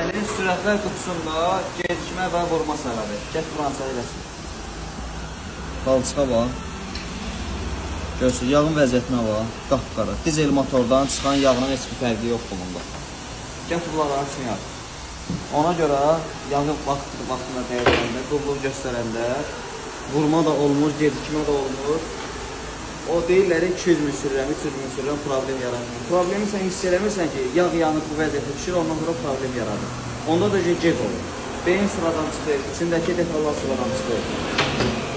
avtomobilin sürətlər qutusunda gecikmə və vurma səbəbi. Get buransaq eləsin. Qalçığa bax. Görürsün, yağın vəziyyətinə bax. Qapqara. Dizel motordan çıxan yağla heç bir fərqi yoxdur bunda. Get bunları açmayaq. Ona görə yağı vaxtına dəyərləndə, qulluq göstərəndə vurma da olmur, gecikmə də olmur. O deyirlər 200 min sürürəm, 300 min sürürəm, problem yaratmır. Problemi sən hiss eləmirsən ki, yağ yanıb bu vəziyyətə düşür, ondan sonra problem yaradır. Onda da gec olur. Beyin sıradan çıxır, içindəki detallar sıradan çıxır.